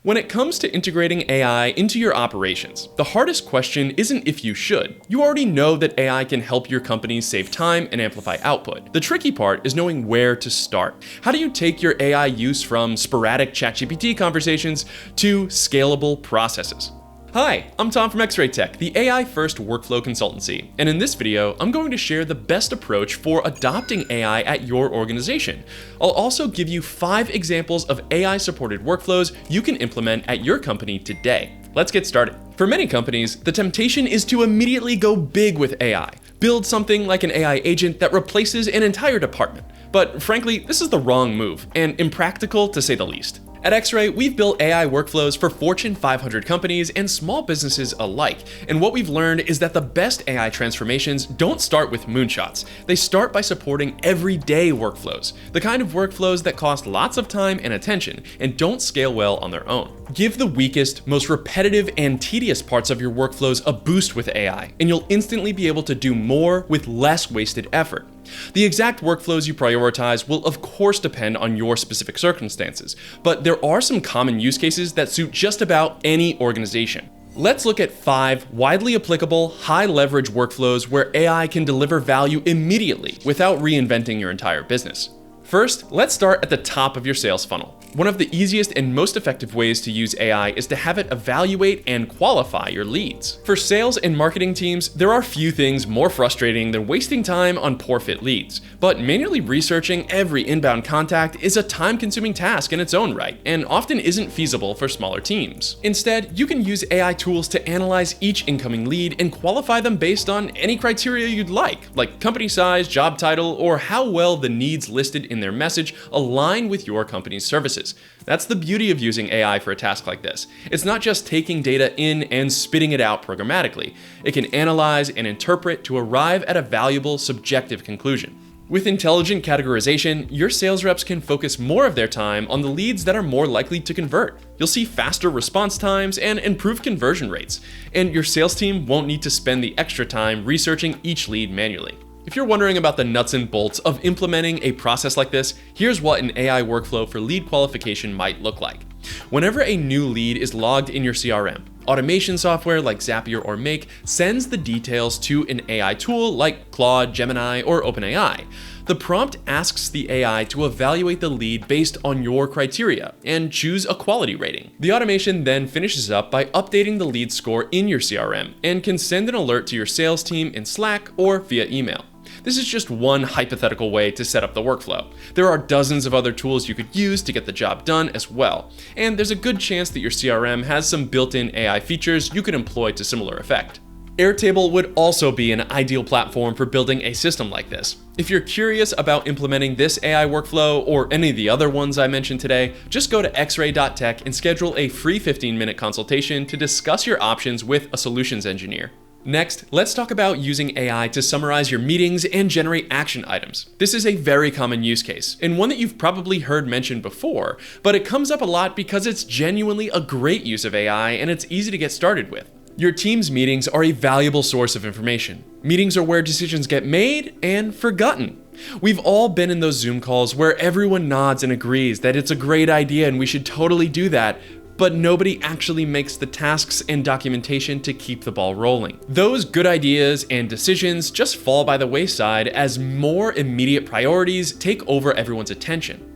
When it comes to integrating AI into your operations, the hardest question isn't if you should. You already know that AI can help your companies save time and amplify output. The tricky part is knowing where to start. How do you take your AI use from sporadic ChatGPT conversations to scalable processes? Hi, I'm Tom from X-Ray.Tech, the AI-first workflow consultancy, and in this video, I'm going to share the best approach for adopting AI at your organization. I'll also give you 5 examples of AI-supported workflows you can implement at your company today. Let's get started. For many companies, the temptation is to immediately go big with AI. Build something like an AI agent that replaces an entire department. But frankly, this is the wrong move, and impractical to say the least. At X-Ray, we've built AI workflows for Fortune 500 companies and small businesses alike, and what we've learned is that the best AI transformations don't start with moonshots. They start by supporting everyday workflows, the kind of workflows that cost lots of time and attention and don't scale well on their own. Give the weakest, most repetitive, and tedious parts of your workflows a boost with AI, and you'll instantly be able to do more with less wasted effort. The exact workflows you prioritize will of course depend on your specific circumstances, but there are some common use cases that suit just about any organization. Let's look at 5 widely applicable, high-leverage workflows where AI can deliver value immediately without reinventing your entire business. First, let's start at the top of your sales funnel. One of the easiest and most effective ways to use AI is to have it evaluate and qualify your leads. For sales and marketing teams, there are few things more frustrating than wasting time on poor fit leads. But manually researching every inbound contact is a time-consuming task in its own right, and often isn't feasible for smaller teams. Instead, you can use AI tools to analyze each incoming lead and qualify them based on any criteria you'd like company size, job title, or how well the needs listed in their message align with your company's services. That's the beauty of using AI for a task like this. It's not just taking data in and spitting it out programmatically. It can analyze and interpret to arrive at a valuable subjective conclusion. With intelligent categorization, your sales reps can focus more of their time on the leads that are more likely to convert. You'll see faster response times and improved conversion rates, and your sales team won't need to spend the extra time researching each lead manually. If you're wondering about the nuts and bolts of implementing a process like this, here's what an AI workflow for lead qualification might look like. Whenever a new lead is logged in your CRM, automation software like Zapier or Make sends the details to an AI tool like Claude, Gemini, or OpenAI. The prompt asks the AI to evaluate the lead based on your criteria and choose a quality rating. The automation then finishes up by updating the lead score in your CRM and can send an alert to your sales team in Slack or via email. This is just one hypothetical way to set up the workflow. There are dozens of other tools you could use to get the job done as well, and there's a good chance that your CRM has some built-in AI features you could employ to similar effect. Airtable would also be an ideal platform for building a system like this. If you're curious about implementing this AI workflow or any of the other ones I mentioned today, just go to XRay.Tech and schedule a free 15-minute consultation to discuss your options with a solutions engineer. Next, let's talk about using AI to summarize your meetings and generate action items. This is a very common use case, and one that you've probably heard mentioned before, but it comes up a lot because it's genuinely a great use of AI and it's easy to get started with. Your team's meetings are a valuable source of information. Meetings are where decisions get made and forgotten. We've all been in those Zoom calls where everyone nods and agrees that it's a great idea and we should totally do that, but nobody actually makes the tasks and documentation to keep the ball rolling. Those good ideas and decisions just fall by the wayside as more immediate priorities take over everyone's attention.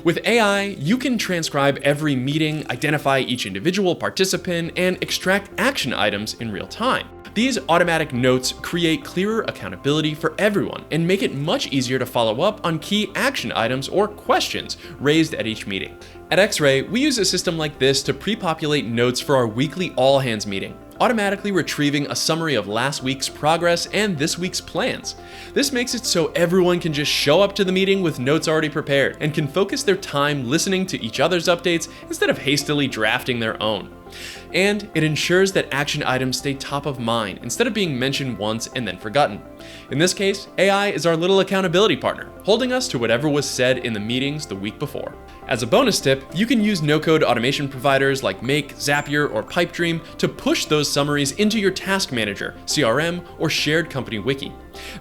With AI, you can transcribe every meeting, identify each individual participant, and extract action items in real time. These automatic notes create clearer accountability for everyone and make it much easier to follow up on key action items or questions raised at each meeting. At X-Ray, we use a system like this to pre-populate notes for our weekly all-hands meeting, automatically retrieving a summary of last week's progress and this week's plans. This makes it so everyone can just show up to the meeting with notes already prepared and can focus their time listening to each other's updates instead of hastily drafting their own. And it ensures that action items stay top of mind instead of being mentioned once and then forgotten. In this case, AI is our little accountability partner, holding us to whatever was said in the meetings the week before. As a bonus tip, you can use no-code automation providers like Make, Zapier, or Pipedream to push those summaries into your task manager, CRM, or shared company wiki.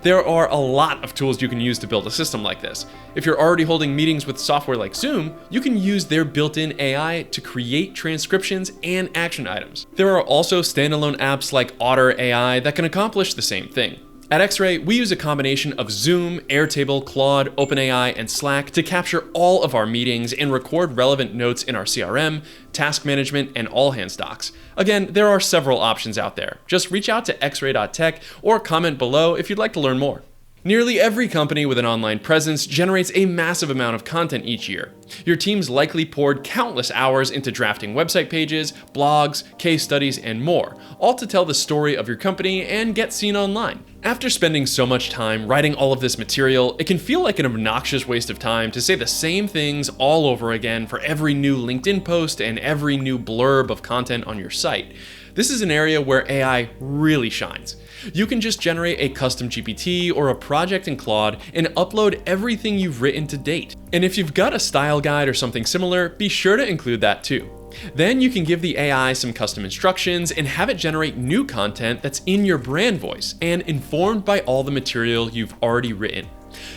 There are a lot of tools you can use to build a system like this. If you're already holding meetings with software like Zoom, you can use their built-in AI to create transcriptions and action items. There are also standalone apps like Otter AI that can accomplish the same thing. At X-Ray, we use a combination of Zoom, Airtable, Claude, OpenAI, and Slack to capture all of our meetings and record relevant notes in our CRM, task management, and all-hands docs. Again, there are several options out there. Just reach out to XRay.Tech or comment below if you'd like to learn more. Nearly every company with an online presence generates a massive amount of content each year. Your teams likely poured countless hours into drafting website pages, blogs, case studies, and more, all to tell the story of your company and get seen online. After spending so much time writing all of this material, it can feel like an obnoxious waste of time to say the same things all over again for every new LinkedIn post and every new blurb of content on your site. This is an area where AI really shines. You can just generate a custom GPT or a project in Claude and upload everything you've written to date. And if you've got a style guide or something similar, be sure to include that too. Then you can give the AI some custom instructions and have it generate new content that's in your brand voice and informed by all the material you've already written.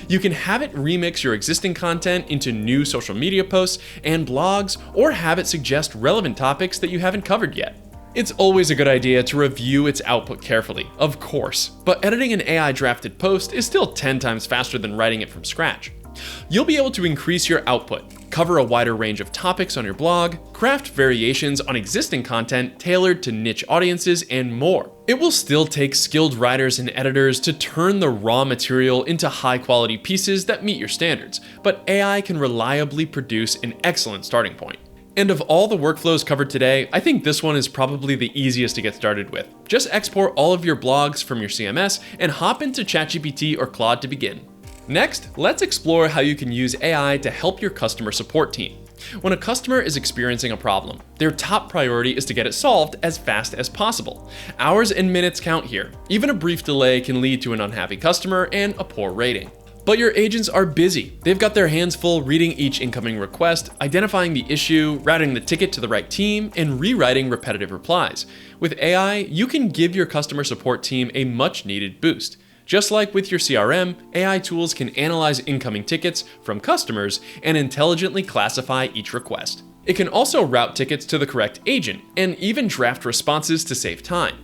You can have it remix your existing content into new social media posts and blogs, or have it suggest relevant topics that you haven't covered yet. It's always a good idea to review its output carefully, of course, but editing an AI drafted post is still 10 times faster than writing it from scratch. You'll be able to increase your output, cover a wider range of topics on your blog, craft variations on existing content tailored to niche audiences, and more. It will still take skilled writers and editors to turn the raw material into high-quality pieces that meet your standards, but AI can reliably produce an excellent starting point. And of all the workflows covered today, I think this one is probably the easiest to get started with. Just export all of your blogs from your CMS and hop into ChatGPT or Claude to begin. Next, let's explore how you can use AI to help your customer support team. When a customer is experiencing a problem, their top priority is to get it solved as fast as possible. Hours and minutes count here. Even a brief delay can lead to an unhappy customer and a poor rating. But your agents are busy. They've got their hands full reading each incoming request, identifying the issue, routing the ticket to the right team, and rewriting repetitive replies. With AI, you can give your customer support team a much needed boost. Just like with your CRM, AI tools can analyze incoming tickets from customers and intelligently classify each request. It can also route tickets to the correct agent and even draft responses to save time.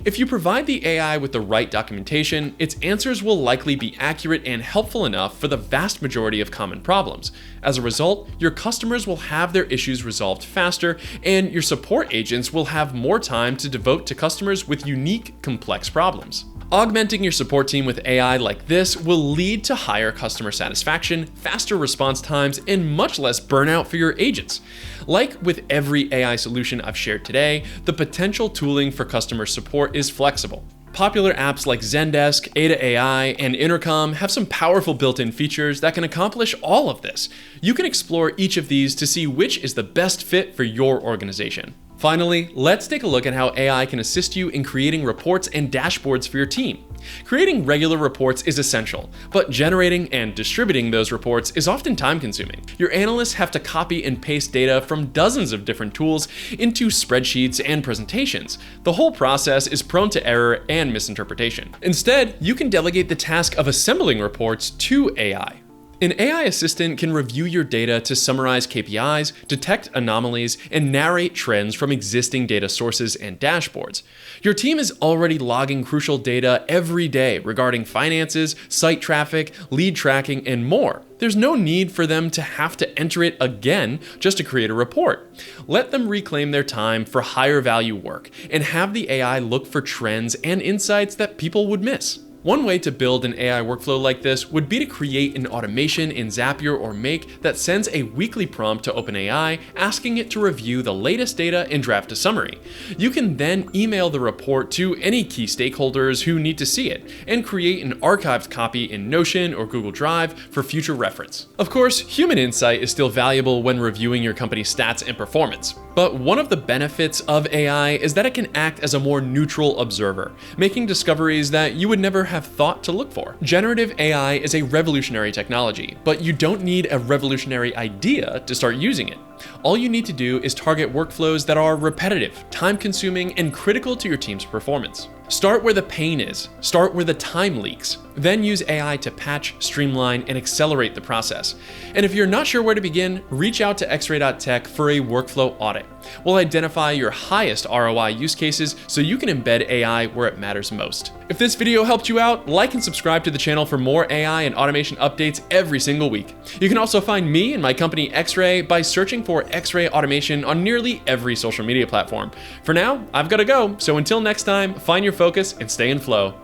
If you provide the AI with the right documentation, its answers will likely be accurate and helpful enough for the vast majority of common problems. As a result, your customers will have their issues resolved faster, and your support agents will have more time to devote to customers with unique, complex problems. Augmenting your support team with AI like this will lead to higher customer satisfaction, faster response times, and much less burnout for your agents. Like with every AI solution I've shared today, the potential tooling for customer support is flexible. Popular apps like Zendesk, Ada AI, and Intercom have some powerful built-in features that can accomplish all of this. You can explore each of these to see which is the best fit for your organization. Finally, let's take a look at how AI can assist you in creating reports and dashboards for your team. Creating regular reports is essential, but generating and distributing those reports is often time-consuming. Your analysts have to copy and paste data from dozens of different tools into spreadsheets and presentations. The whole process is prone to error and misinterpretation. Instead, you can delegate the task of assembling reports to AI. An AI assistant can review your data to summarize KPIs, detect anomalies, and narrate trends from existing data sources and dashboards. Your team is already logging crucial data every day regarding finances, site traffic, lead tracking, and more. There's no need for them to have to enter it again just to create a report. Let them reclaim their time for higher value work and have the AI look for trends and insights that people would miss. One way to build an AI workflow like this would be to create an automation in Zapier or Make that sends a weekly prompt to OpenAI asking it to review the latest data and draft a summary. You can then email the report to any key stakeholders who need to see it and create an archived copy in Notion or Google Drive for future reference. Of course, human insight is still valuable when reviewing your company's stats and performance. But one of the benefits of AI is that it can act as a more neutral observer, making discoveries that you would never have thought to look for. Generative AI is a revolutionary technology, but you don't need a revolutionary idea to start using it. All you need to do is target workflows that are repetitive, time-consuming, and critical to your team's performance. Start where the pain is, start where the time leaks, then use AI to patch, streamline, and accelerate the process. And if you're not sure where to begin, reach out to XRay.Tech for a workflow audit. We'll identify your highest ROI use cases so you can embed AI where it matters most. If this video helped you out, like and subscribe to the channel for more AI and automation updates every single week. You can also find me and my company X-Ray by searching for X-Ray Automation on nearly every social media platform. For now, I've got to go, so until next time, find your focus and stay in flow.